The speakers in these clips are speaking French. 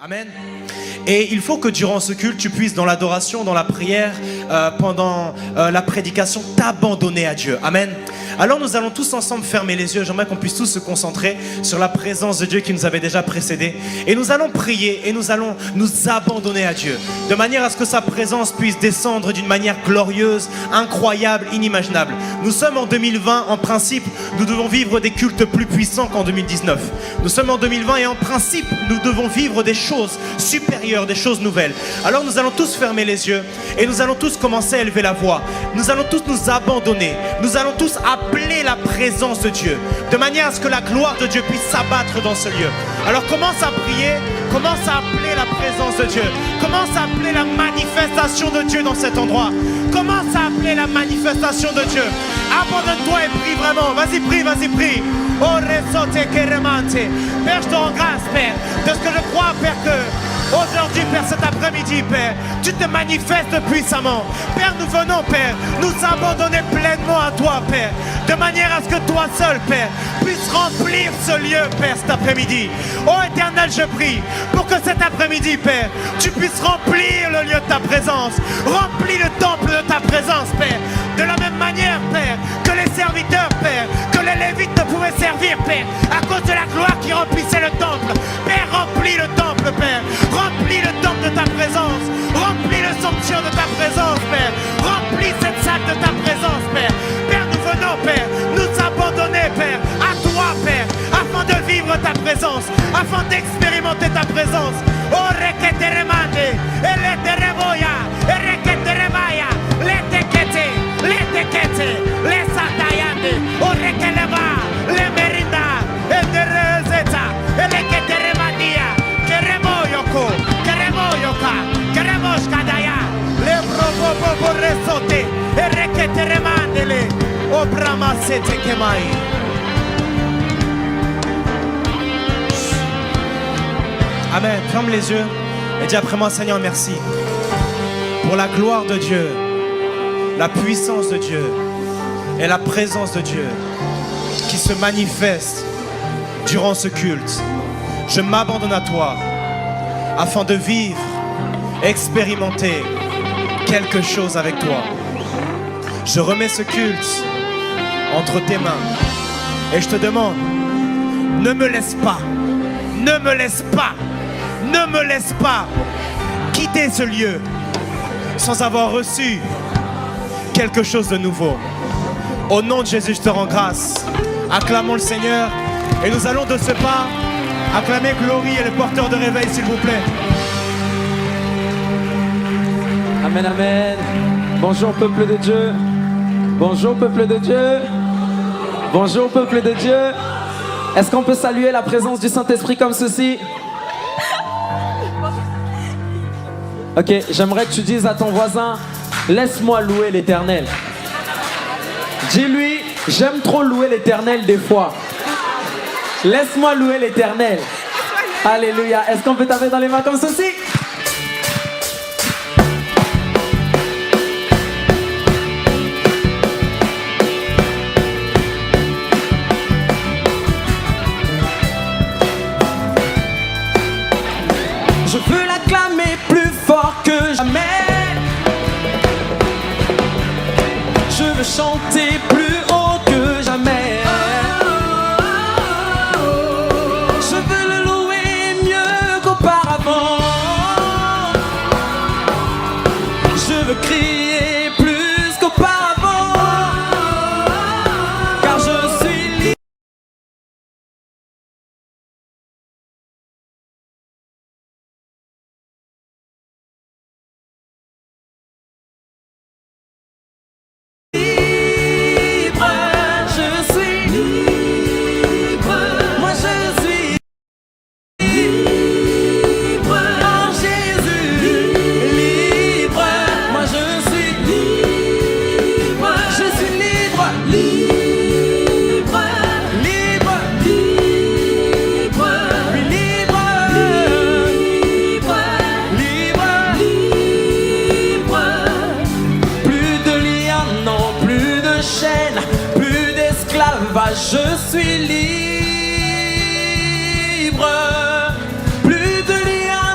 Amen. Et il faut que durant ce culte, tu puisses dans l'adoration, dans la prière, pendant la prédication, t'abandonner à Dieu. Amen. Alors nous allons tous ensemble fermer les yeux. J'aimerais qu'on puisse tous se concentrer sur la présence de Dieu qui nous avait déjà précédés. Et nous allons prier et nous allons nous abandonner à Dieu. De manière à ce que sa présence puisse descendre d'une manière glorieuse, incroyable, inimaginable. Nous sommes en 2020. En principe, nous devons vivre des cultes plus puissants qu'en 2019. Nous sommes en 2020 et en principe, nous devons vivre des choses supérieures, des choses nouvelles. Alors nous allons tous fermer les yeux et nous allons tous commencer à élever la voix. Nous allons tous nous abandonner. Nous allons tous appeler la présence de Dieu, de manière à ce que la gloire de Dieu puisse s'abattre dans ce lieu. Alors commence à prier, commence à appeler la présence de Dieu, commence à appeler la manifestation de Dieu dans cet endroit. Commence à appeler la manifestation de Dieu. Abandonne-toi et prie vraiment. Vas-y, prie, vas-y, prie. Oh, resote keremante. Père, je te rends grâce, Père, de ce que je crois, Père, que aujourd'hui, Père, cet après-midi, Père, tu te manifestes puissamment. Père, nous venons, Père, nous abandonner pleinement à toi, Père, de manière à ce que toi seul, Père, puisses remplir ce lieu, Père, cet après-midi. Oh Éternel, je prie pour que cet après-midi, Père, tu puisses remplir le lieu de ta présence. Remplis le temple de ta présence, Père. De la même manière, Père, que les serviteurs, Père, que les Lévites ne pouvaient servir, Père, à cause de la gloire qui remplissait le temple. Père, remplis le temple, Père. Remplis le temple de ta présence. Remplis le sanctuaire de ta présence, Père. Remplis cette salle de ta présence, Père. Père, nous venons, Père, nous abandonner, Père, à toi, Père, afin de vivre ta présence, afin d'expérimenter ta présence. Oh, reketeremande, eletereboya, reketerebaya, letekete, les satayande, oh, rekeleba, le merinda, ederezeta, eleketeremandia, keremoyoko, keremoyoka, keremoshkadaya, le brobobo resote, reketeremandele, oh, bramasete kemai. Amen. Ferme les yeux et dis après moi, Seigneur, merci pour la gloire de Dieu, la puissance de Dieu et la présence de Dieu qui se manifeste durant ce culte. Je m'abandonne à toi afin de vivre, expérimenter quelque chose avec toi. Je remets ce culte entre tes mains et je te demande, ne me laisse pas, ne me laisse pas, ne me laisse pas quitter ce lieu sans avoir reçu quelque chose de nouveau. Au nom de Jésus, je te rends grâce. Acclamons le Seigneur et nous allons de ce pas acclamer Glory et le porteur de réveil, s'il vous plaît. Amen, amen. Bonjour peuple de Dieu. Bonjour peuple de Dieu. Bonjour peuple de Dieu. Est-ce qu'on peut saluer la présence du Saint-Esprit comme ceci? Ok, j'aimerais que tu dises à ton voisin, laisse-moi louer l'Éternel. Dis-lui, j'aime trop louer l'Éternel des fois. Laisse-moi louer l'Éternel. Alléluia. Est-ce qu'on peut taper dans les mains comme ceci? Je veux l'acclamer plus fort que jamais. Je veux chanter plus haut que jamais. Je veux le louer mieux qu'auparavant. Je veux crier plus qu'auparavant. Car je suis libre. Je suis libre, plus de liens,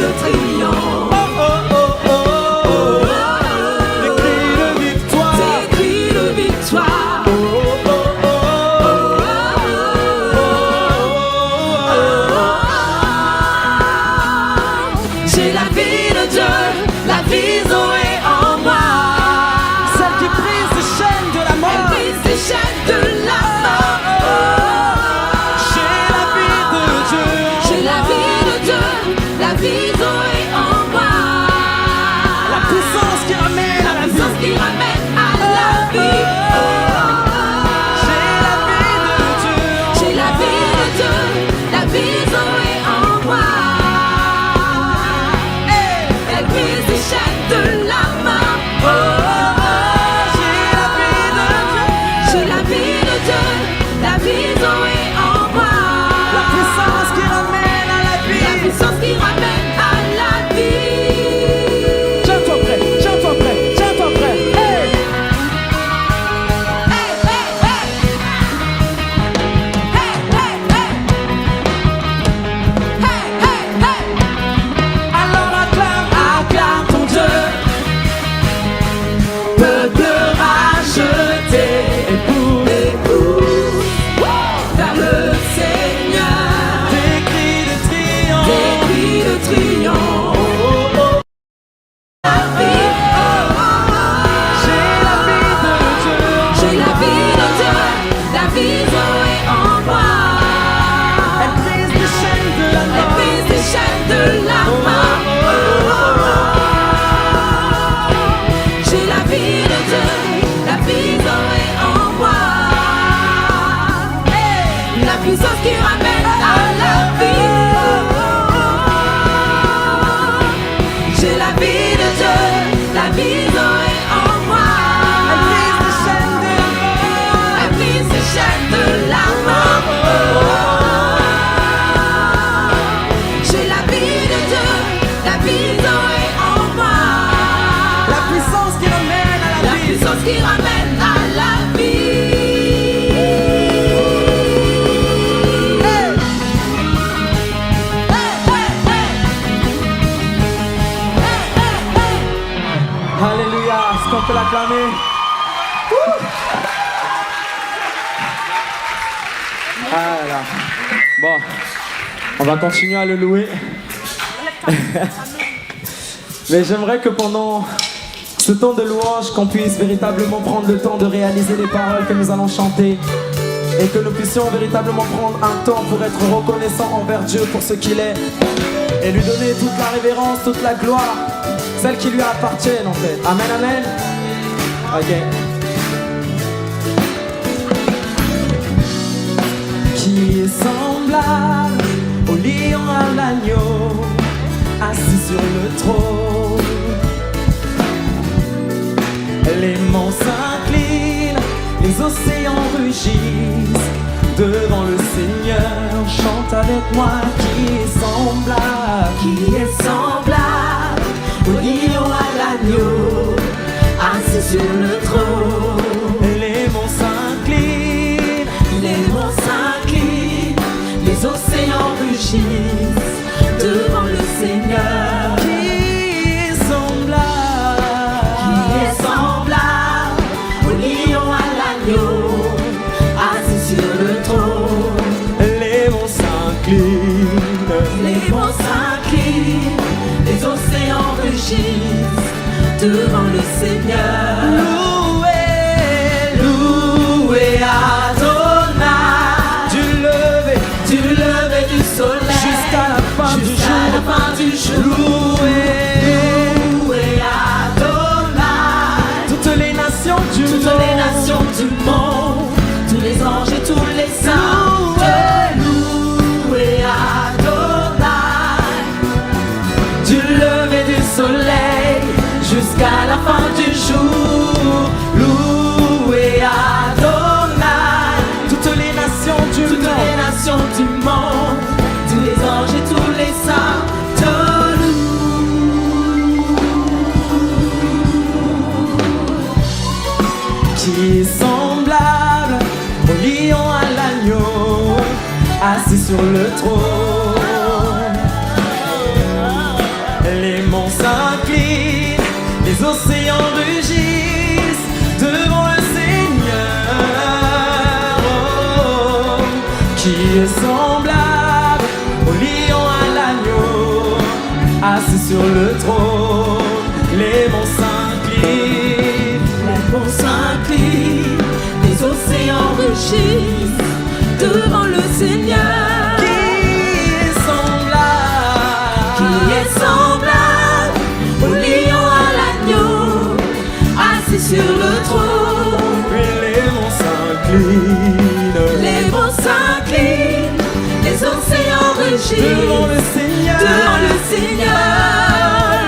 chose qui ramène à la vie. Alléluia, est-ce qu'on peut l'acclamer? Ah là. Bon, on va continuer à le louer. Mais j'aimerais que pendant ce temps de louange, qu'on puisse véritablement prendre le temps de réaliser les paroles que nous allons chanter. Et que nous puissions véritablement prendre un temps pour être reconnaissants envers Dieu pour ce qu'il est. Et lui donner toute la révérence, toute la gloire, celles qui lui appartiennent en fait. Amen, amen. Ok. Qui est semblable au lion à l'agneau, assis sur le trône. Les monts s'inclinent, les océans rugissent devant le Seigneur. Chante avec moi. Qui est semblable au lion à l'agneau, assis sur le trône. Les monts s'inclinent, les océans rugissent devant le Seigneur. Qui est semblable au lion à l'agneau, assis sur le trône. Les monts s'inclinent, les océans rugissent devant le Seigneur. Louez Adonai, du lever du soleil jusqu'à la fin du jour. Louez Adonai, toutes les nations du monde, tous les anges et tous les saints. Louez Adonai, du lever du soleil jusqu'à la fin du jour. Louez Adonai, toutes les nations du monde, tous les anges et tous les saints te louent. Qui est semblable au lion à l'agneau, assis sur le trône. Les monts s'inclinent, les océans rugissent devant le Seigneur. Oh, qui est semblable au lion à l'agneau, assis sur le trône. Les monts s'inclinent, les océans rugissent devant le Seigneur. Qui est semblable au lion à l'agneau, assis sur le trône. Les monts s'inclinent, les océans rugissent devant le Seigneur.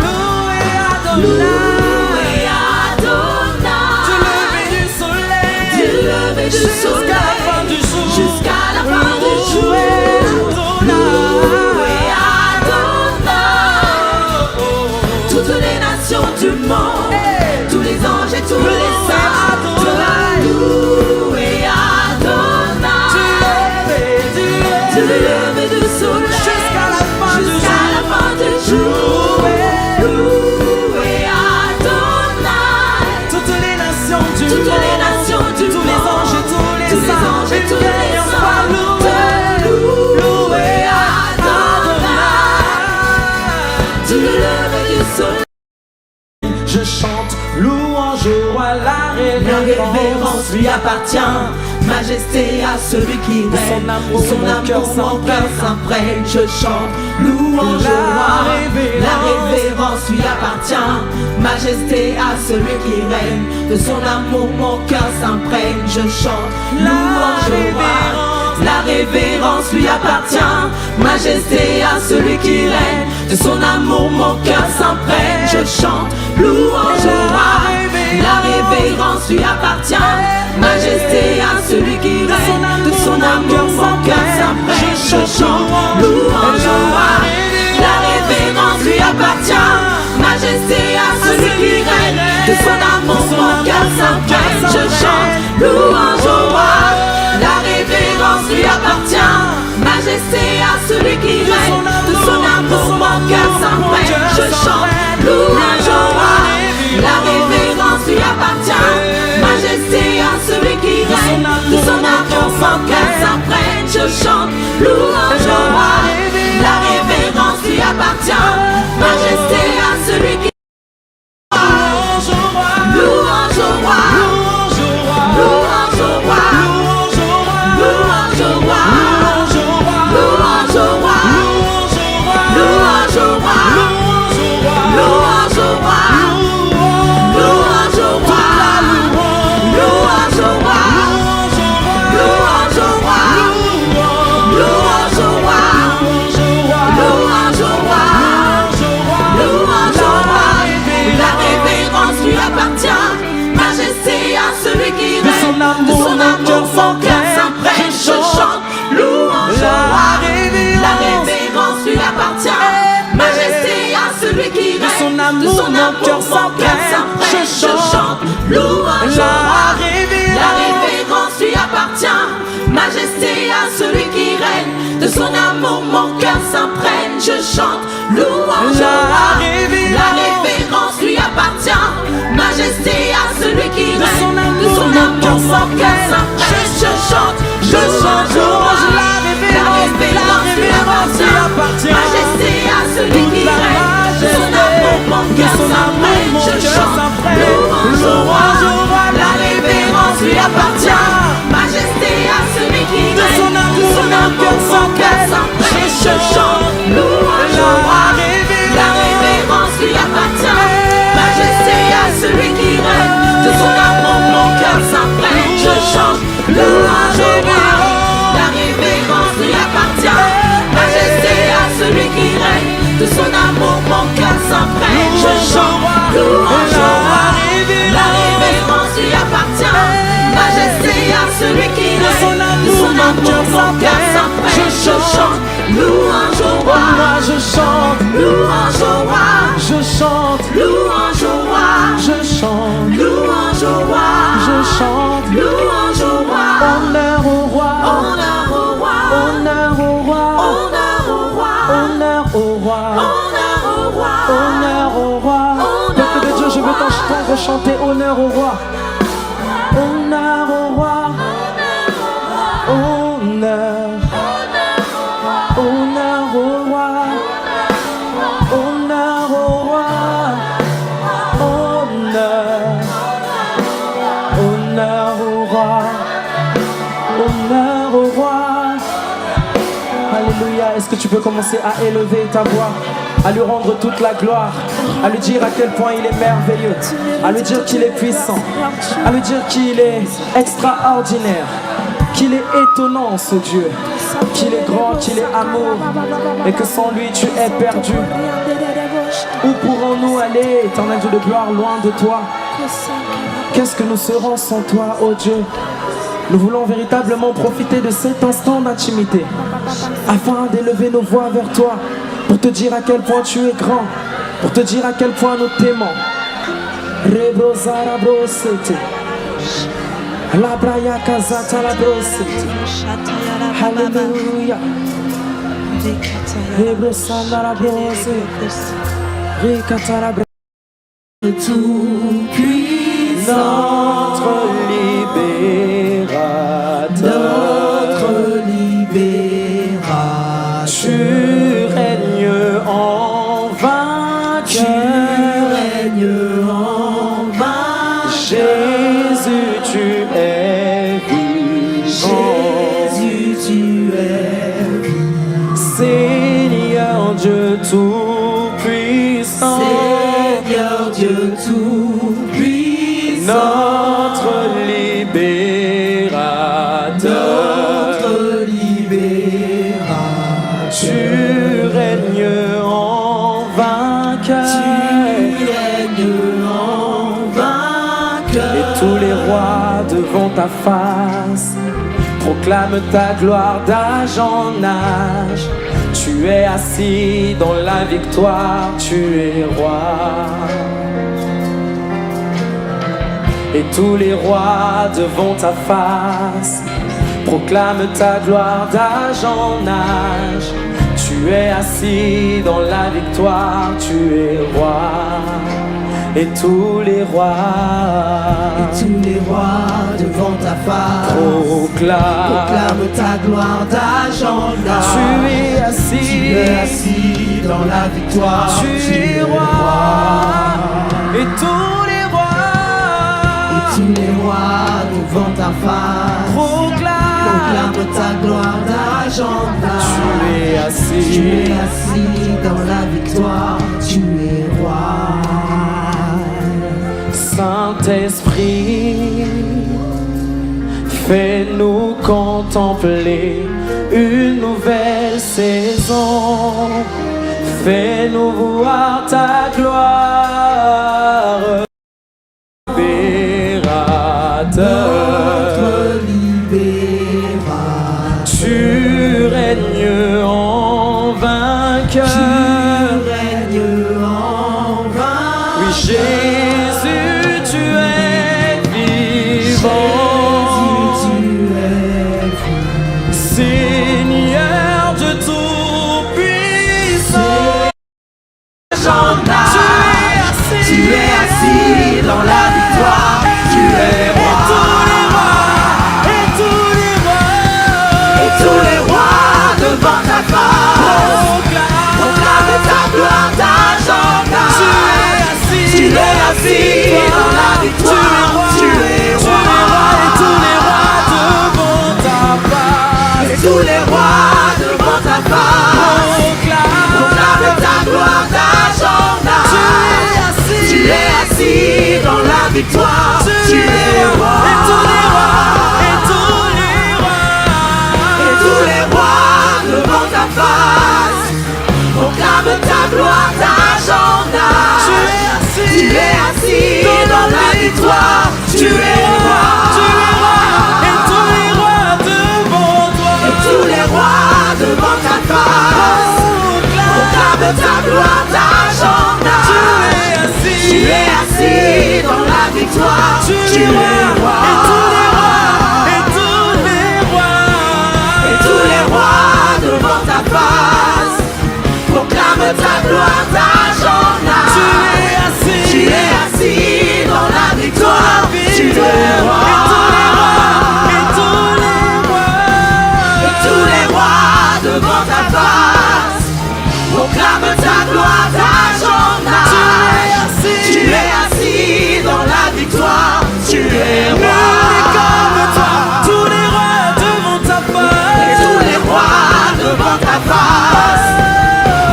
Louez Adonai, du lever du soleil jusqu'à la fin du jour. Louez Adonai, toutes les nations du monde, tous les anges et tous les saints. Louez Adonai, du lever du soleil jusqu'à la fin du jour. Louez Adonai, toutes les nations du monde, tous les anges et tous les saints. Louez Adonai, du lever du soleil. Je chante louange au roi, la révérence lui appartient. Majesté à celui qui règne, son amour mon cœur s'imprègne. Je chante louange au roi, la révérence lui appartient. Majesté à celui qui règne, de son amour mon cœur s'imprègne. Je chante louange au roi, la révérence lui appartient. Majesté à celui qui règne, de son amour mon cœur s'imprègne. Je chante louange au roi, la révérence lui appartient. Majesté à celui qui règne, de son amour mon cœur s'imprègne. Je chante louange au roi, la révérence lui appartient. Majesté à celui qui règne, de son amour mon cœur s'imprègne. louange au roi. La révérence lui appartient. Majesté à celui qui règne. De son amour mon cœur s'imprègne. Je chante louange au roi. La révérence lui appartient. Majesté à celui qui règne. De son amour mon cœur s'imprègne. Je chante louange au roi. La révérence lui appartient. Majesté à celui qui louange au roi. Louange au roi. Louange au roi. Louange au roi. Louange au roi. Louange au roi. Louange au roi. Louange au roi. Louange au roi. Louange au roi. Louange au roi. Louange au roi. La révérence lui appartient. Majesté à celui qui règne. De son amour mon cœur s'imprègne. Je chante louange au roi. La révérence lui appartient. Majesté à celui qui règne. De son amour mon cœur s'imprègne. Je chante louange au roi. La révérence lui appartient. Majesté à celui qui règne. De son amour mon cœur s'imprègne. Je chante louange au roi. La révérence lui appartient. Majesté à celui qui règne. De son amour mon cœur s'imprègne. Je chante louange au roi. La révérence lui appartient. Majesté à celui qui règne. De son amour mon cœur s'imprègne. Je chante louange au roi. La révérence lui appartient. Majesté à celui qui règne. De son amour mon cœur s'imprègne. Je chante louange au roi. La révérence lui appartient. Majesté à celui qui règne. De son amour mon cœur s'imprègne. Je chante louange au roi. La révérence lui appartient. Majesté à celui qui règne. De son amour mon cœur s'imprègne. Je chante louange au roi. La révérence lui appartient. Majesté à celui qui règne. De son amour mon cœur s'imprègne. Je chante louange au roi. Je chante Louange au roi. Je chante Louange au roi. Je chante Louange au roi. Je chante Louange au roi. honneur au roi. Honneur au roi. Honneur au roi. Honneur au roi. Honneur au roi. Honneur au roi. Honneur au roi. Peuple de Dieu, je veux t'entendre chanter honneur au roi. Honneur au roi. Honneur. Honneur au roi. Honneur au roi. Honneur. Honneur au roi. Honneur au roi. Alléluia. Est-ce que tu peux commencer à élever ta voix, à lui rendre toute la gloire, à lui dire à quel point il est merveilleux, à lui dire qu'il est puissant, à lui dire qu'il est extraordinaire, qu'il est étonnant ce Dieu, qu'il est grand, qu'il est amour, et que sans lui tu es perdu. Où pourrons-nous aller, éternel Dieu de gloire, loin de toi? Qu'est-ce que nous serons sans toi, ô Dieu? Nous voulons véritablement profiter de cet instant d'intimité afin d'élever nos voix vers toi, pour te dire à quel point tu es grand, pour te dire à quel point nous t'aimons. Alléluia. Tout puissant, Notre libérateur, tu règnes en vainqueur. Jésus, tu es vivant. Seigneur Dieu tout-puissant, notre libérateur, tu règnes en vainqueur. Et tous les rois devant ta face proclament ta gloire d'âge en âge. Tu es assis dans la victoire, tu es roi. et tous les rois devant ta face proclament ta gloire d'âge en âge. Tu es assis dans la victoire, tu es roi, et tous les rois devant ta face proclament ta gloire d'âge en âge. Tu es assis dans la victoire, tu es roi, et tous les rois devant ta face proclament ta gloire d'âge en âge. tu es assis dans la victoire, tu es roi. Saint-Esprit, fais-nous contempler une nouvelle saison. Fais-nous voir ta gloire, libérateur. Tu règnes en vainqueur. Oui, Jésus, tu es vivant. Seigneur de tout puissant. Tu es assis dans la victoire, tu es roi. Et tous les rois devant ta face proclament ta gloire d'âge en âge. Tu es assis dans la victoire, tu es roi. Et tous les rois devant ta face proclament ta gloire d'âge en âge. Tu es assis dans la victoire, tu es roi. Et tous les rois devant ta face proclament ta gloire d'âge en âge. Tu es assis dans la victoire, tu es roi. Et tous les rois devant ta face proclament ta gloire d'âge en âge. Tu es assis dans la victoire, tu es roi. Et tous les rois devant ta face proclament ta gloire d'âge en âge. Tu es assis dans la victoire, tu es roi. Et tous les rois devant ta face proclament ta gloire d'âge en âge. Tu es assis dans la victoire, tu es roi. Tous les rois devant ta face. Et tous les rois devant ta face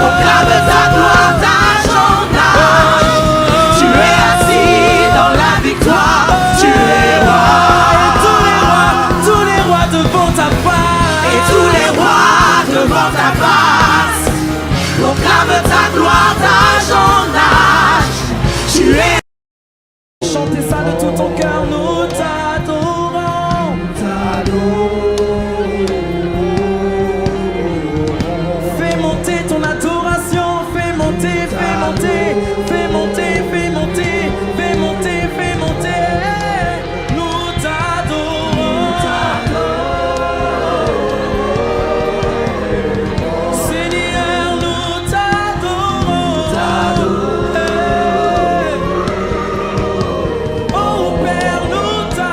proclament ta gloire d'âge en âge. Tu es assis dans la victoire, tu es roi. Tous les rois devant ta face. Et tous les rois devant ta face proclament ta gloire d'âge en âge. Tu es Chantez ça de tout ton cœur, nous t'adorons. Fais monter ton adoration, fais monter, fais monter, fais monter, fais monter, fais monter, fais monter. Nous t'adorons. Seigneur, nous t'adorons. Oh Père, nous t'adorons.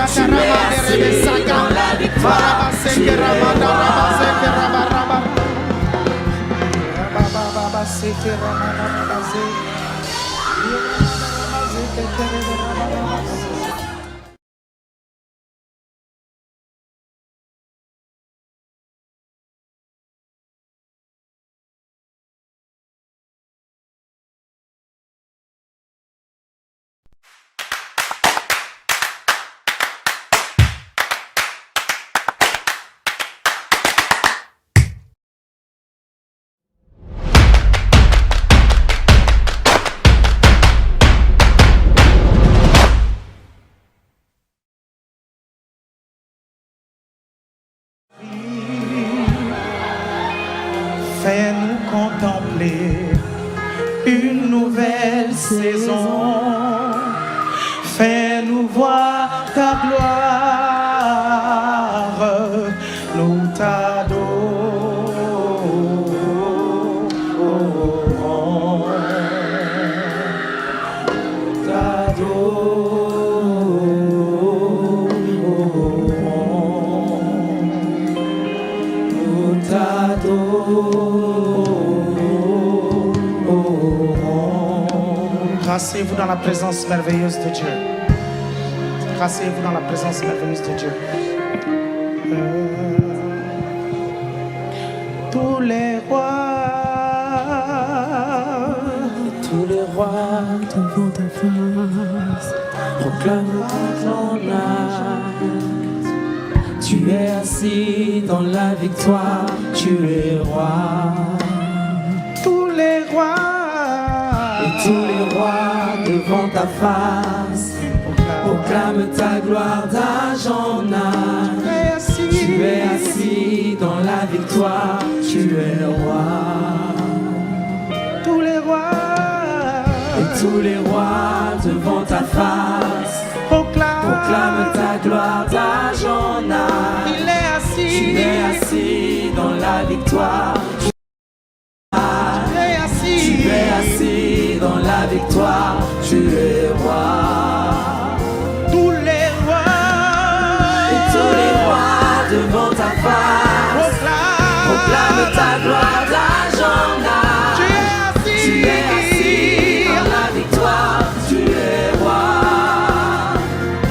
Tu es assis dans la victoire. Tu es Fais-nous contempler une nouvelle saison. Fais-nous voir ta gloire. Nous t'adorons. Nous t'adorons. Rassez-vous dans la présence merveilleuse de Dieu. Rassez-vous dans la présence merveilleuse de Dieu. Tous les rois devant ta face proclament ton âge. Tu es assis dans la victoire, tu es roi. tous les rois Et tous les rois devant ta face proclament ta gloire d'âge en âge. Tu es assis dans la victoire, tu es roi. tous les rois Et tous les rois devant ta face proclament ta gloire d'âge en âge. Il est assis. Tu es assis dans la victoire. Tu es assis. Tu es assis dans la victoire. Tu es roi. Tous les rois Et tous les rois devant ta face proclament ta gloire d'âge en âge. Tu es assis dans la victoire. Tu es roi.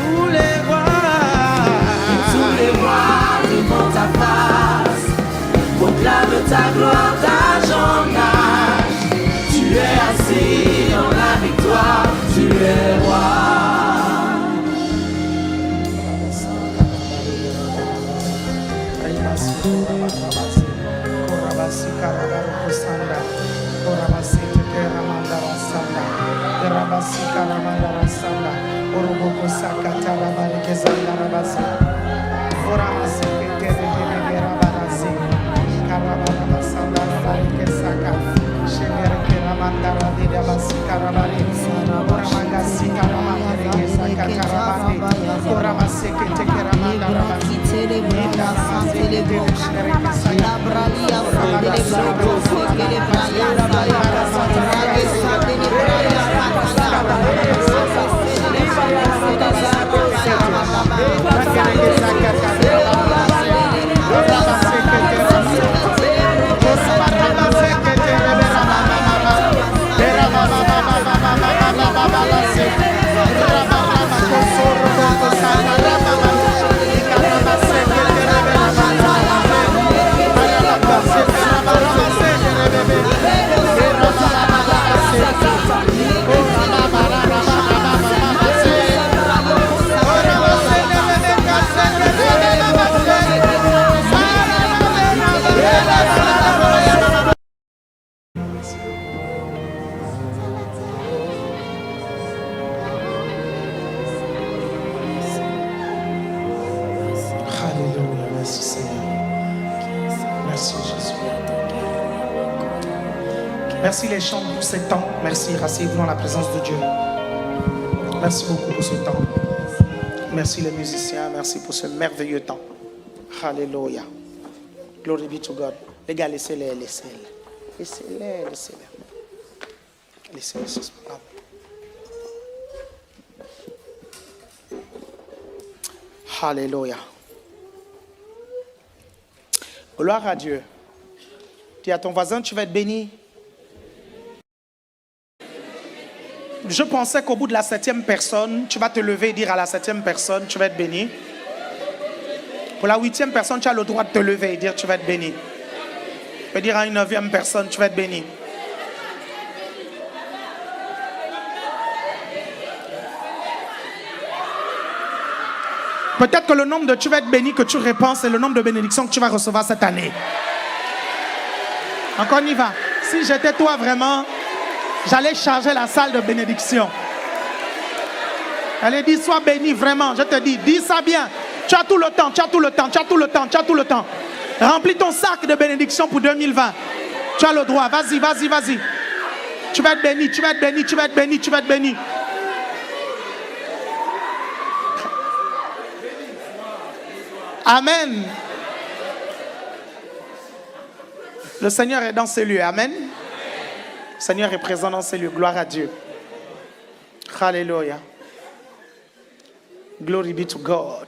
tous les rois Et tous les rois devant ta face proclament ta gloire d'âge en âge. Tu es assis dans la victoire. Tu es roi. Alléluia, merci Seigneur. Merci Jésus. Merci les chants pour ce temps. Merci, rassez-vous dans la présence de Dieu. Merci beaucoup pour ce temps. Merci les musiciens, merci pour ce merveilleux temps. Alléluia. Glory be to God. Les gars, laissez-les, laissez-les. Laissez-les, laissez-les. Laissez-les, Alléluia. Gloire à Dieu. Dis à ton voisin, tu vas être béni. Je pensais qu'au bout de la 7e personne, tu vas te lever et dire à la 7e personne, tu vas être béni. Pour la 8e personne, tu as le droit de te lever et dire, tu vas être béni. Tu peux dire à une 9e personne, tu vas être béni. Peut-être que le nombre de tu vas être béni que tu répands, c'est le nombre de bénédictions que tu vas recevoir cette année. Encore on y va. Si j'étais toi vraiment, j'allais charger la salle de bénédiction. Allez, dis, sois béni vraiment. Je te dis ça bien. Tu as tout le temps, tu as tout le temps, tu as tout le temps, tu as tout le temps. Remplis ton sac de bénédiction pour 2020. Tu as le droit. Vas-y, vas-y, vas-y. Tu vas être béni, tu vas être béni, tu vas être béni, tu vas être béni. Amen. Le Seigneur est dans ces lieux. Amen. Le Seigneur est présent dans ces lieux. Gloire à Dieu. Alléluia. Glory be to God.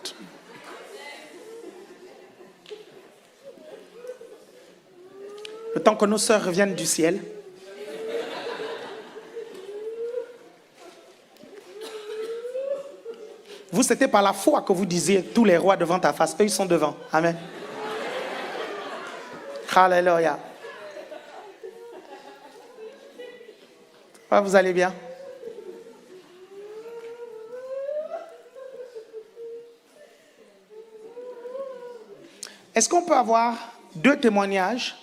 Le temps que nos sœurs reviennent du ciel. Vous, c'était par la foi que vous disiez tous les rois devant ta face. Eux, ils sont devant. Amen. Alléluia. Vous allez bien? Est-ce qu'on peut avoir deux témoignages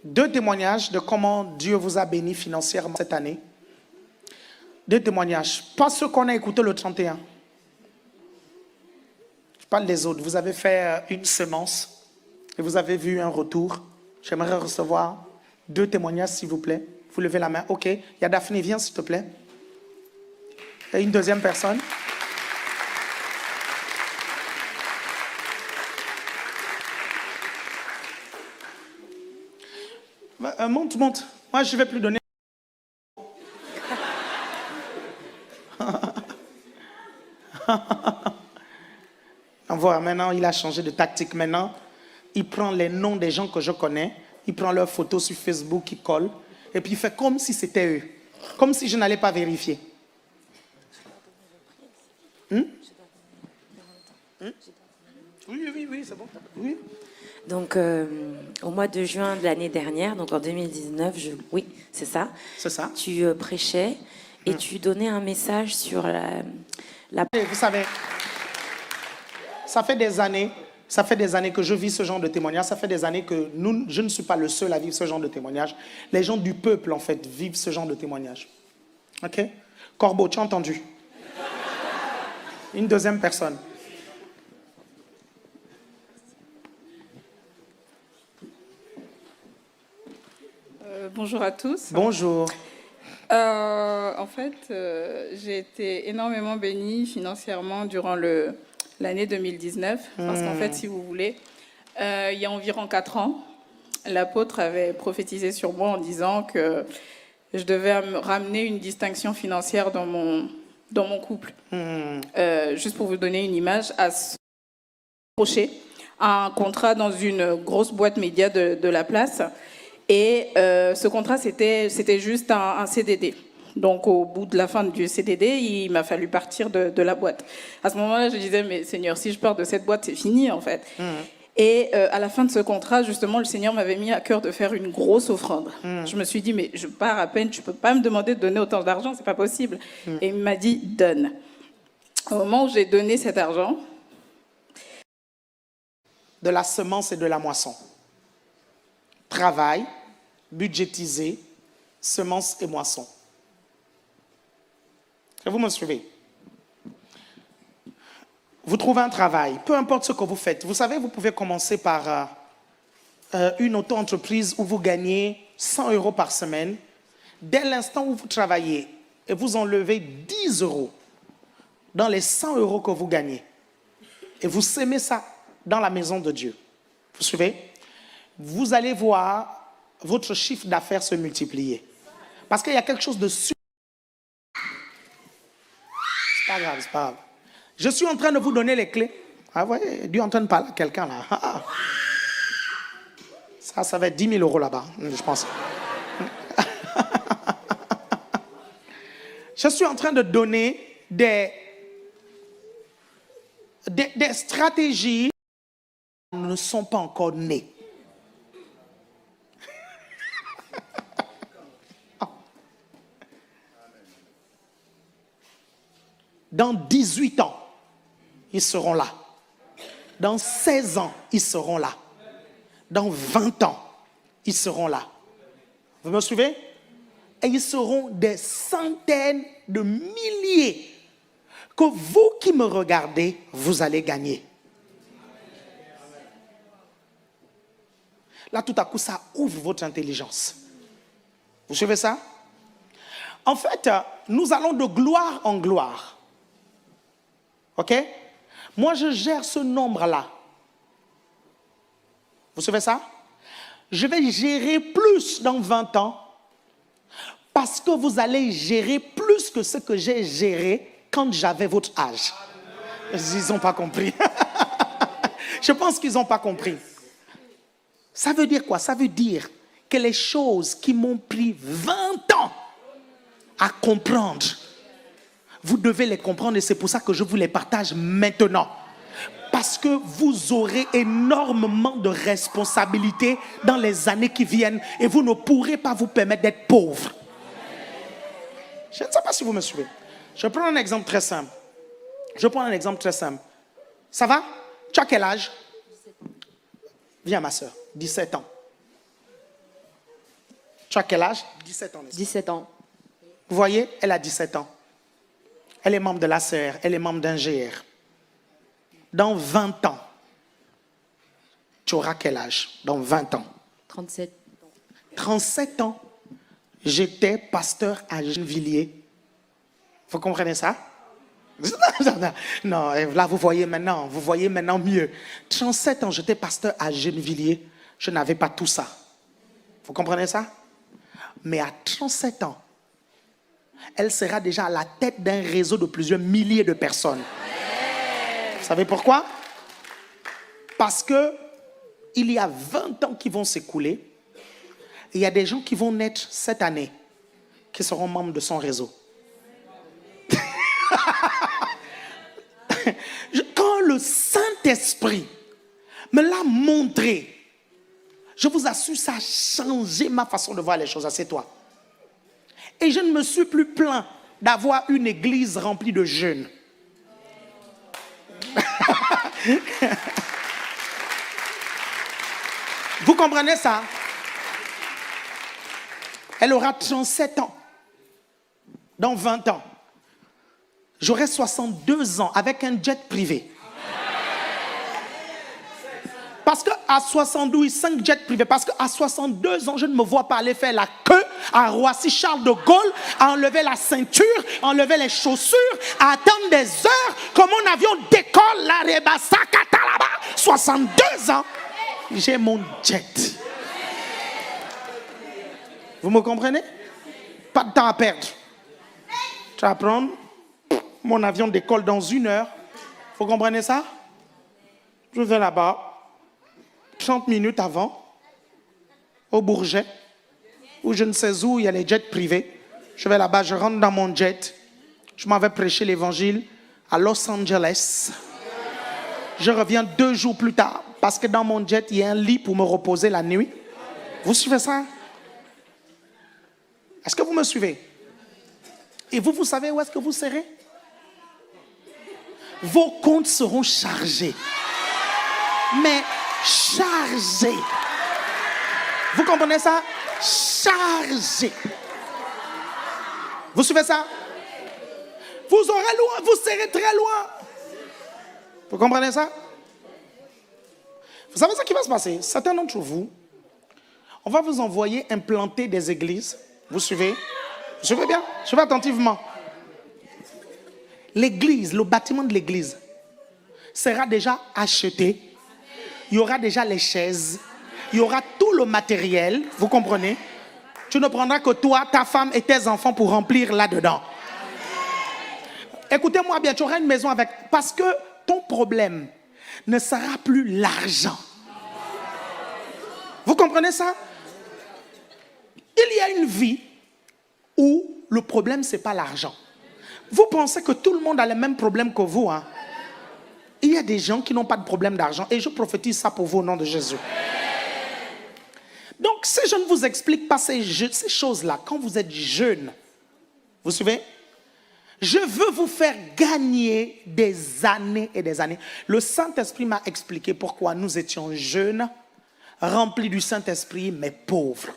de comment Dieu vous a béni financièrement cette année? Deux témoignages. Pas ceux qu'on a écoutés le 31. Je parle des autres. Vous avez fait une semence et vous avez vu un retour. J'aimerais recevoir deux témoignages, s'il vous plaît. Vous levez la main. OK. Il y a Daphné, viens, s'il te plaît. Et une deuxième personne. Monte. Moi, je ne vais plus donner. On voit, maintenant, il a changé de tactique. Maintenant, il prend les noms des gens que je connais, il prend leurs photos sur Facebook, il colle, et puis il fait comme si c'était eux. Comme si je n'allais pas vérifier. Oui, c'est bon. Oui. Donc, au mois de juin de l'année dernière, donc en 2019, oui, c'est ça. C'est ça. Tu prêchais et tu donnais un message sur la... Vous savez, ça fait des années que je vis ce genre de témoignage. Ça fait des années que je ne suis pas le seul à vivre ce genre de témoignage. Les gens du peuple, en fait, vivent ce genre de témoignage. OK? Corbeau, tu as entendu? Une deuxième personne. Bonjour à tous. Bonjour. En fait, j'ai été énormément bénie financièrement durant l'année 2019. Parce qu'en fait, si vous voulez, il y a environ 4 ans, l'apôtre avait prophétisé sur moi en disant que je devais ramener une distinction financière dans mon couple. Juste pour vous donner une image, à approcher un contrat dans une grosse boîte média de la place. Et ce contrat, c'était juste un CDD. Donc, au bout de la fin du CDD, il m'a fallu partir de la boîte. À ce moment-là, je disais, mais Seigneur, si je pars de cette boîte, c'est fini, en fait. Et à la fin de ce contrat, justement, le Seigneur m'avait mis à cœur de faire une grosse offrande. Je me suis dit, mais je pars à peine, tu ne peux pas me demander de donner autant d'argent, c'est pas possible. Et il m'a dit, donne. Au moment où j'ai donné cet argent... De la semence et de la moisson. Travail, budgétisé, semence et moisson. Vous me suivez? Vous trouvez un travail, peu importe ce que vous faites. Vous savez, vous pouvez commencer par une auto-entreprise où vous gagnez 100 € par semaine. Dès l'instant où vous travaillez et vous enlevez 10 € dans les 100 € que vous gagnez, et vous sémez ça dans la maison de Dieu. Vous suivez? Vous allez voir votre chiffre d'affaires se multiplier. Parce qu'il y a quelque chose de super. C'est pas grave, c'est pas grave. Je suis en train de vous donner les clés. Ah ouais, Dieu est en train de parler à quelqu'un là. Ça va être 10 000 € là-bas, je pense. Je suis en train de donner des stratégies qui ne sont pas encore nées. Dans 18 ans, ils seront là. Dans 16 ans, ils seront là. Dans 20 ans, ils seront là. Vous me suivez? Et ils seront des centaines de milliers que vous qui me regardez, vous allez gagner. Là, tout à coup, ça ouvre votre intelligence. Vous suivez ça? En fait, nous allons de gloire en gloire. OK? Moi, je gère ce nombre-là. Vous savez ça? Je vais gérer plus dans 20 ans parce que vous allez gérer plus que ce que j'ai géré quand j'avais votre âge. Ils n'ont pas compris. Je pense qu'ils n'ont pas compris. Ça veut dire quoi? Ça veut dire que les choses qui m'ont pris 20 ans à comprendre, vous devez les comprendre et c'est pour ça que je vous les partage maintenant. Parce que vous aurez énormément de responsabilités dans les années qui viennent et vous ne pourrez pas vous permettre d'être pauvre. Je ne sais pas si vous me suivez. Je prends un exemple très simple. Ça va? Tu as quel âge? Viens ma soeur, 17 ans. Tu as quel âge? 17 ans. 17 ans. Vous voyez, elle a 17 ans. Elle est membre de la CR, elle est membre d'un GR. Dans 20 ans, tu auras quel âge? Dans 20 ans? 37. 37 ans, j'étais pasteur à Gennevilliers. Vous comprenez ça? Non, là vous voyez maintenant mieux. 37 ans, j'étais pasteur à Gennevilliers. Je n'avais pas tout ça. Vous comprenez ça? Mais à 37 ans, elle sera déjà à la tête d'un réseau de plusieurs milliers de personnes. Vous savez pourquoi? Parce que il y a 20 ans qui vont s'écouler. Et il y a des gens qui vont naître cette année qui seront membres de son réseau. Quand le Saint-Esprit me l'a montré, je vous assure, ça a changé ma façon de voir les choses. Assieds-toi. Et je ne me suis plus plaint d'avoir une église remplie de jeunes. Vous comprenez ça? Elle aura 37 ans. Dans 20 ans. J'aurai 62 ans avec un jet privé. Parce qu'à 72, 5 jets privés. Parce qu'à 62 ans, je ne me vois pas aller faire la queue à Roissy-Charles de Gaulle, à enlever la ceinture, à enlever les chaussures, à attendre des heures que mon avion décolle là, là-bas. 62 ans, j'ai mon jet. Vous me comprenez? Pas de temps à perdre. Tu vas prendre, mon avion décolle dans 1 heure. Vous comprenez ça? Je vais là-bas. 30 minutes avant, au Bourget, ou je ne sais où, il y a les jets privés. Je vais là-bas, je rentre dans mon jet. Je m'en vais prêcher l'évangile à Los Angeles. Je reviens 2 jours plus tard, parce que dans mon jet, il y a un lit pour me reposer la nuit. Vous suivez ça? Est-ce que vous me suivez? Et vous savez où est-ce que vous serez? Vos comptes seront chargés. Mais chargé. Vous comprenez ça? Chargé. Vous suivez ça? Vous aurez loin, vous serez très loin. Vous comprenez ça? Vous savez ce qui va se passer? Certains d'entre vous, on va vous envoyer implanter des églises. Vous suivez? Vous suivez bien? Suivez attentivement. L'église, le bâtiment de l'église sera déjà acheté. Il y aura déjà les chaises, il y aura tout le matériel, vous comprenez? Tu ne prendras que toi, ta femme et tes enfants pour remplir là-dedans. Écoutez-moi bien, tu auras une maison avec... Parce que ton problème ne sera plus l'argent. Vous comprenez ça? Il y a une vie où le problème, ce n'est pas l'argent. Vous pensez que tout le monde a le même problème que vous, hein? Il y a des gens qui n'ont pas de problème d'argent et je prophétise ça pour vous au nom de Jésus. Donc, si je ne vous explique pas ces choses-là, quand vous êtes jeune, vous suivez? Je veux vous faire gagner des années et des années. Le Saint-Esprit m'a expliqué pourquoi nous étions jeunes, remplis du Saint-Esprit, mais pauvres.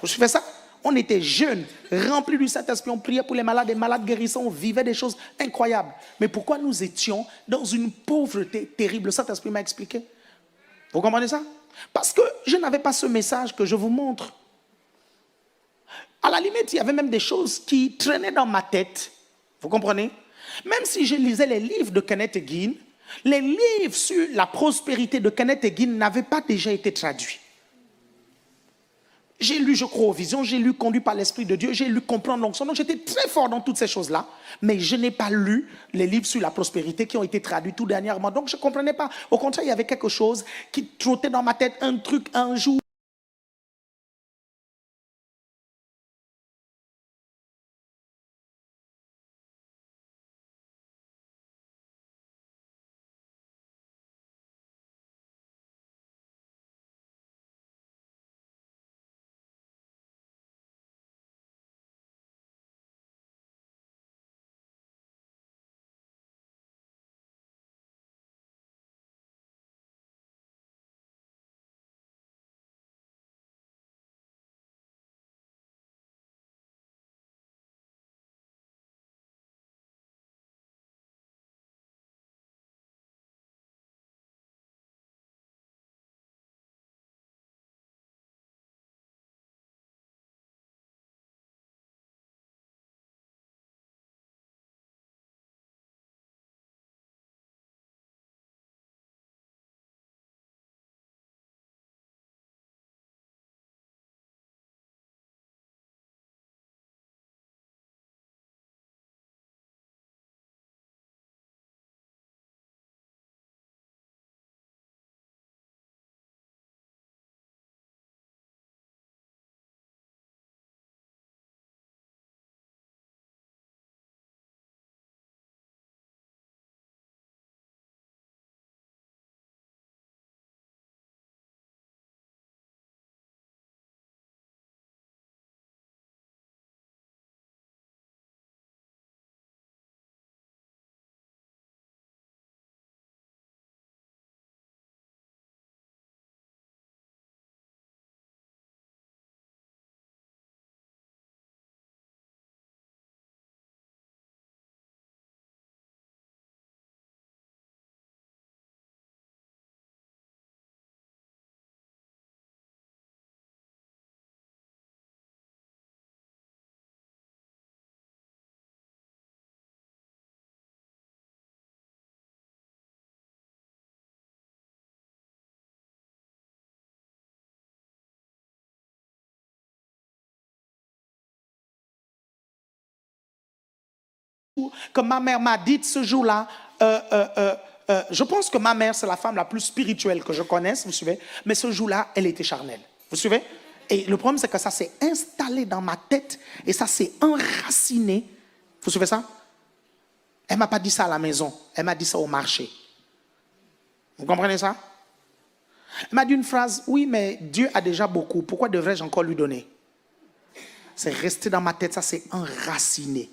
Vous suivez ça? On était jeunes, remplis du Saint-Esprit, on priait pour les malades guérissants, on vivait des choses incroyables. Mais pourquoi nous étions dans une pauvreté terrible? Le Saint-Esprit m'a expliqué. Vous comprenez ça? Parce que je n'avais pas ce message que je vous montre. À la limite, il y avait même des choses qui traînaient dans ma tête. Vous comprenez? Même si je lisais les livres de Kenneth Hagin, les livres sur la prospérité de Kenneth Hagin n'avaient pas déjà été traduits. J'ai lu, je crois, aux visions, j'ai lu Conduit par l'Esprit de Dieu, j'ai lu Comprendre l'onction. Donc j'étais très fort dans toutes ces choses-là, mais je n'ai pas lu les livres sur la prospérité qui ont été traduits tout dernièrement. Donc je ne comprenais pas. Au contraire, il y avait quelque chose qui trottait dans ma tête, un truc, un jour. Que ma mère m'a dit ce jour-là, je pense que ma mère, c'est la femme la plus spirituelle que je connaisse, vous suivez, mais ce jour-là, elle était charnelle, vous suivez. Et le problème, c'est que ça s'est installé dans ma tête et ça s'est enraciné, vous suivez ça. Elle ne m'a pas dit ça à la maison, elle m'a dit ça au marché. Vous comprenez ça? Elle m'a dit une phrase, oui, mais Dieu a déjà beaucoup, pourquoi devrais-je encore lui donner? C'est resté dans ma tête, ça s'est enraciné.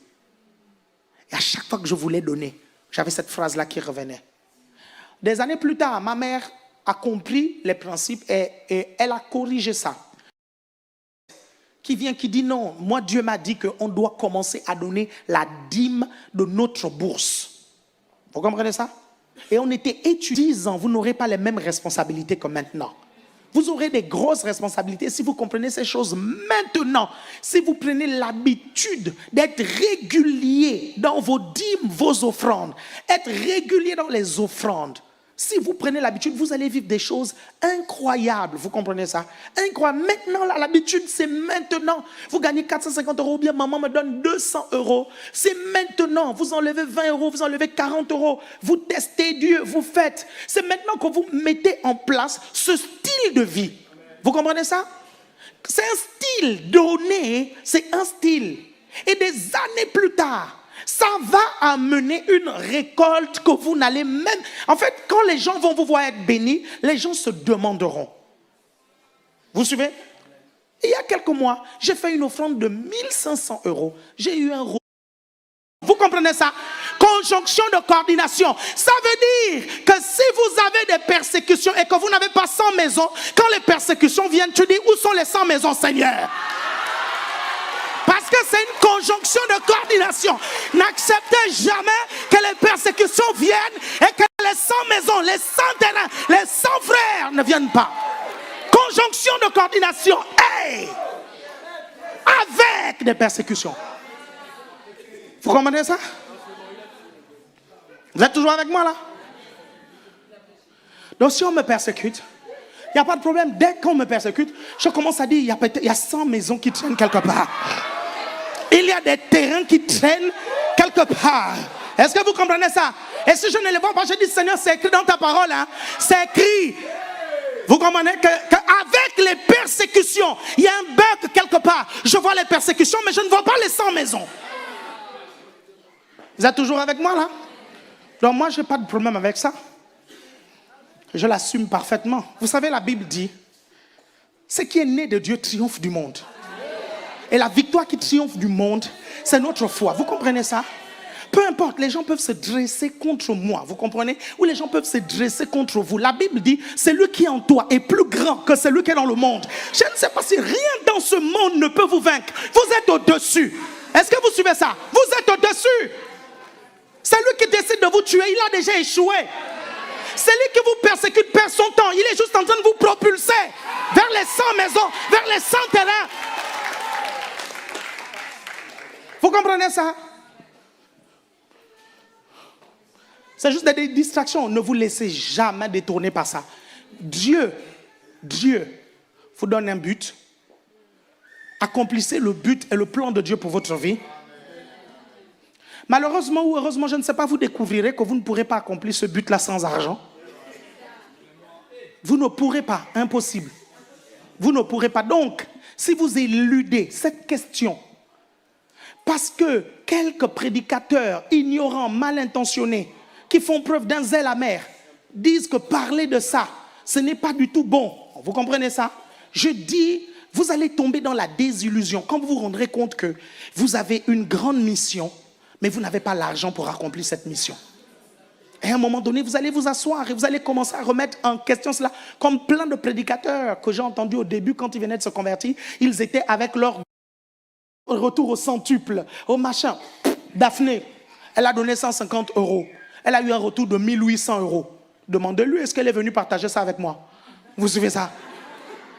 Et à chaque fois que je voulais donner, j'avais cette phrase-là qui revenait. Des années plus tard, ma mère a compris les principes et elle a corrigé ça. Qui vient, qui dit non, moi Dieu m'a dit qu'on doit commencer à donner la dîme de notre bourse. Vous comprenez ça? Et on était étudiés, 10 ans, vous n'aurez pas les mêmes responsabilités que maintenant. Vous aurez des grosses responsabilités si vous comprenez ces choses maintenant. Si vous prenez l'habitude d'être régulier dans vos dîmes, vos offrandes, être régulier dans les offrandes, Si vous prenez l'habitude, vous allez vivre des choses incroyables. Vous comprenez ça? Incroyable. Maintenant, là, l'habitude, c'est maintenant. Vous gagnez 450 euros ou bien maman me donne 200 euros. C'est maintenant. Vous enlevez 20 euros, vous enlevez 40 euros. Vous testez Dieu, vous faites. C'est maintenant que vous mettez en place ce style de vie. Vous comprenez ça? C'est un style donné, c'est un style. Et des années plus tard, ça va amener une récolte que vous n'allez même... En fait, quand les gens vont vous voir être bénis, les gens se demanderont. Vous suivez? Il y a quelques mois, j'ai fait une offrande de 1500 euros. J'ai eu un... Vous comprenez ça? Conjonction de coordination. Ça veut dire que si vous avez des persécutions et que vous n'avez pas 100 maisons, quand les persécutions viennent, tu dis, où sont les 100 maisons, Seigneur? Parce que c'est une conjonction de coordination. N'acceptez jamais que les persécutions viennent et que les 100 maisons, les 100 terrains, les 100 frères ne viennent pas. Conjonction de coordination. Hey! Avec des persécutions. Vous comprenez ça? Vous êtes toujours avec moi là? Donc si on me persécute, il n'y a pas de problème. Dès qu'on me persécute, je commence à dire, il y a 100 maisons qui traînent quelque part. Il y a des terrains qui traînent quelque part. Est-ce que vous comprenez ça? Et si je ne les vois pas, je dis, Seigneur, c'est écrit dans ta parole. Hein? C'est écrit. Vous comprenez qu'avec les persécutions, il y a un bug quelque part. Je vois les persécutions, mais je ne vois pas les 100 maisons. Vous êtes toujours avec moi là? Donc moi, je n'ai pas de problème avec ça. Je l'assume parfaitement. Vous savez, la Bible dit, ce qui est né de Dieu triomphe du monde. Et la victoire qui triomphe du monde, c'est notre foi. Vous comprenez ça? Peu importe, les gens peuvent se dresser contre moi, vous comprenez? Ou les gens peuvent se dresser contre vous. La Bible dit, celui qui est en toi est plus grand que celui qui est dans le monde. Je ne sais pas si rien dans ce monde ne peut vous vaincre. Vous êtes au-dessus. Est-ce que vous suivez ça? Vous êtes au-dessus. Celui qui décide de vous tuer, il a déjà échoué. Celui qui vous persécute perd son temps. Il est juste en train de vous propulser vers les 100 maisons, vers les 100 terrains. Vous comprenez ça? C'est juste des distractions. Ne vous laissez jamais détourner par ça. Dieu vous donne un but. Accomplissez le but et le plan de Dieu pour votre vie. Malheureusement ou heureusement, je ne sais pas, vous découvrirez que vous ne pourrez pas accomplir ce but-là sans argent. Vous ne pourrez pas, impossible. Vous ne pourrez pas. Donc, si vous éludez cette question, parce que quelques prédicateurs ignorants, mal intentionnés, qui font preuve d'un zèle amer, disent que parler de ça, ce n'est pas du tout bon. Vous comprenez ça? Je dis, vous allez tomber dans la désillusion quand vous vous rendrez compte que vous avez une grande mission, mais vous n'avez pas l'argent pour accomplir cette mission. Et à un moment donné, vous allez vous asseoir et vous allez commencer à remettre en question cela. Comme plein de prédicateurs que j'ai entendus au début quand ils venaient de se convertir, ils étaient avec leur retour au centuple, au machin. Daphné, elle a donné 150 euros. Elle a eu un retour de 1800 euros. Demandez-lui, est-ce qu'elle est venue partager ça avec moi? Vous suivez ça?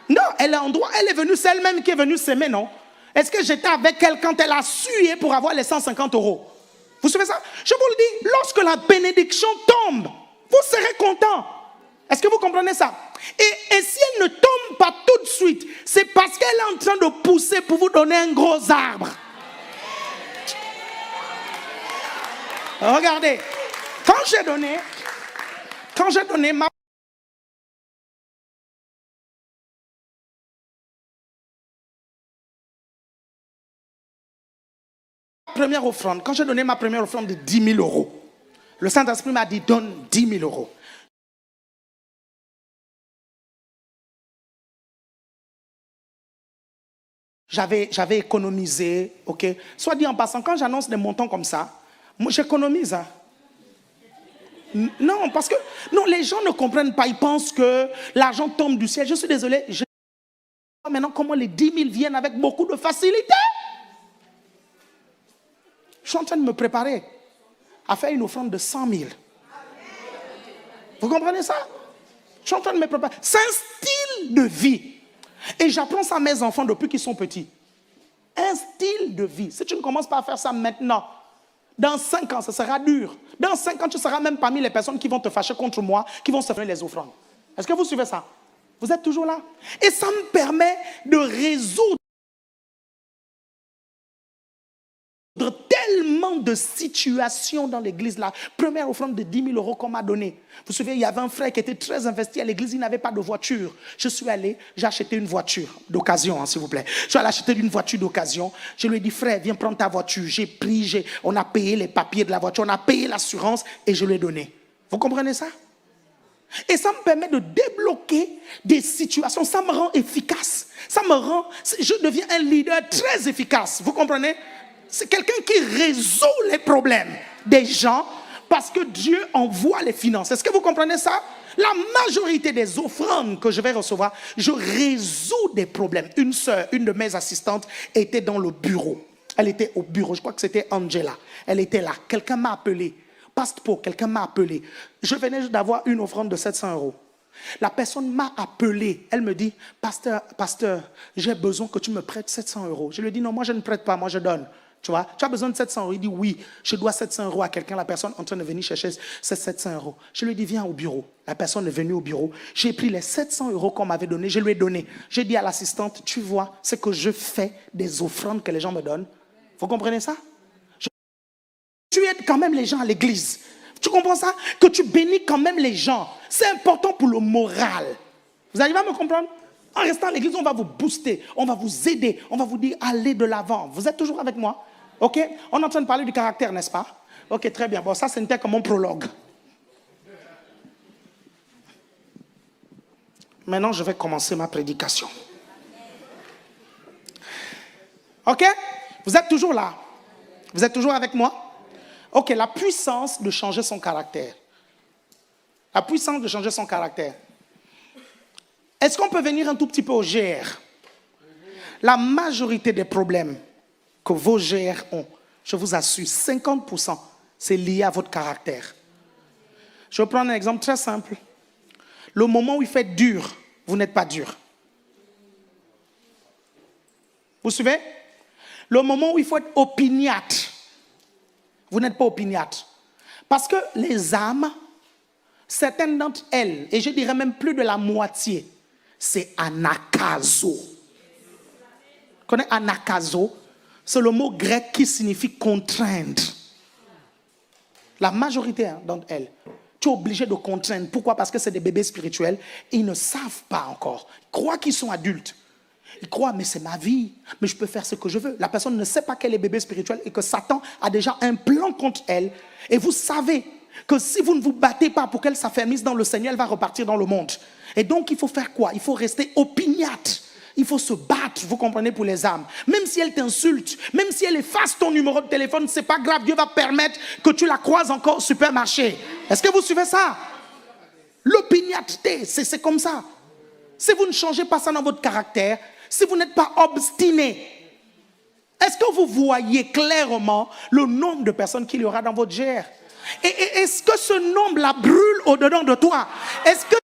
Non, elle est en droit. Elle est venue, c'est elle-même qui est venue s'aimer, non? Est-ce que j'étais avec elle quand elle a sué pour avoir les 150 euros? Vous suivez ça? Je vous le dis, lorsque la bénédiction tombe, vous serez content. Est-ce que vous comprenez ça? Et si elle ne tombe pas tout de suite, c'est parce qu'elle est en train de pousser pour vous donner un gros arbre. Regardez, quand j'ai donné ma première offrande, quand j'ai donné ma première offrande de 10 000 euros, le Saint-Esprit m'a dit, donne 10 000 euros. J'avais économisé, ok. Soit dit en passant, quand j'annonce des montants comme ça, moi j'économise. Hein. Non, parce que non, les gens ne comprennent pas. Ils pensent que l'argent tombe du ciel. Je suis désolé. Je ne sais pas maintenant comment les 10 000 viennent avec beaucoup de facilité. Je suis en train de me préparer à faire une offrande de 100 000. Vous comprenez ça? Je suis en train de me préparer. C'est un style de vie. Et j'apprends ça à mes enfants depuis qu'ils sont petits. Un style de vie. Si tu ne commences pas à faire ça maintenant, Dans 5 ans, ça sera dur. Dans 5 ans, tu seras même parmi les personnes qui vont te fâcher contre moi, qui vont se faire les offrandes. Est-ce que vous suivez ça? Vous êtes toujours là? Et ça me permet de résoudre tellement de situations dans l'église. La première offrande de 10 000 euros qu'on m'a donnée. Vous vous souvenez, il y avait un frère qui était très investi à l'église, il n'avait pas de voiture. Je suis allé, j'ai acheté une voiture d'occasion, s'il vous plaît. Je suis allé acheter une voiture d'occasion. Je lui ai dit, frère, viens prendre ta voiture. J'ai pris, on a payé les papiers de la voiture, on a payé l'assurance et je lui ai donné. Vous comprenez ça? Et ça me permet de débloquer des situations. Ça me rend efficace. Je deviens un leader très efficace. Vous comprenez? C'est quelqu'un qui résout les problèmes des gens parce que Dieu envoie les finances. Est-ce que vous comprenez ça? La majorité des offrandes que je vais recevoir, je résous des problèmes. Une sœur, une de mes assistantes, était dans le bureau. Elle était au bureau. Je crois que c'était Angela. Elle était là. Quelqu'un m'a appelé. Pasteur, quelqu'un m'a appelé. Je venais d'avoir une offrande de 700 euros. La personne m'a appelé. Elle me dit, pasteur, j'ai besoin que tu me prêtes 700 euros. Je lui ai dit, non, moi je ne prête pas, moi je donne. Tu vois, tu as besoin de 700 euros. Il dit, oui, je dois 700 euros à quelqu'un. La personne est en train de venir chercher ces 700 euros. Je lui ai dit, viens au bureau. La personne est venue au bureau. J'ai pris les 700 euros qu'on m'avait donnés. Je lui ai donné. J'ai dit à l'assistante, tu vois, c'est que je fais des offrandes que les gens me donnent. Vous comprenez ça? Tu aides quand même les gens à l'église. Tu comprends ça? Que tu bénis quand même les gens. C'est important pour le moral. Vous arrivez à me comprendre? En restant à l'église, on va vous booster, on va vous aider, on va vous dire allez de l'avant. Vous êtes toujours avec moi? Ok? On est en train de parler du caractère, n'est-ce pas? Ok, très bien. Bon, ça, c'était comme mon prologue. Maintenant, je vais commencer ma prédication. Ok? Vous êtes toujours là? Vous êtes toujours avec moi? Ok, la puissance de changer son caractère. La puissance de changer son caractère. Est-ce qu'on peut venir un tout petit peu au GR? La majorité des problèmes que vos GR ont, je vous assure, 50%, c'est lié à votre caractère. Je vais prendre un exemple très simple. Le moment où il fait dur, vous n'êtes pas dur. Vous suivez? Le moment où il faut être opiniâtre, vous n'êtes pas opiniâtre. Parce que les âmes, certaines d'entre elles, et je dirais même plus de la moitié, c'est anakazo. Vous connaissez anakazo? C'est le mot grec qui signifie contraindre. La majorité d'entre elles, tu es obligé de contraindre. Pourquoi? Parce que c'est des bébés spirituels et ils ne savent pas encore. Ils croient qu'ils sont adultes. Ils croient, mais c'est ma vie, mais je peux faire ce que je veux. La personne ne sait pas qu'elle est bébé spirituel et que Satan a déjà un plan contre elle. Et vous savez que si vous ne vous battez pas pour qu'elle s'affermisse dans le Seigneur, elle va repartir dans le monde. Et donc, il faut faire quoi? Il faut rester opiniâtre. Il faut se battre, vous comprenez, pour les âmes. Même si elle t'insulte, même si elle efface ton numéro de téléphone, c'est pas grave. Dieu va permettre que tu la croises encore au supermarché. Est-ce que vous suivez ça? L'opiniâtreté, c'est comme ça. Si vous ne changez pas ça dans votre caractère, si vous n'êtes pas obstiné, est-ce que vous voyez clairement le nombre de personnes qu'il y aura dans votre GR? Et est-ce que ce nombre-là brûle au-dedans de toi? Est-ce que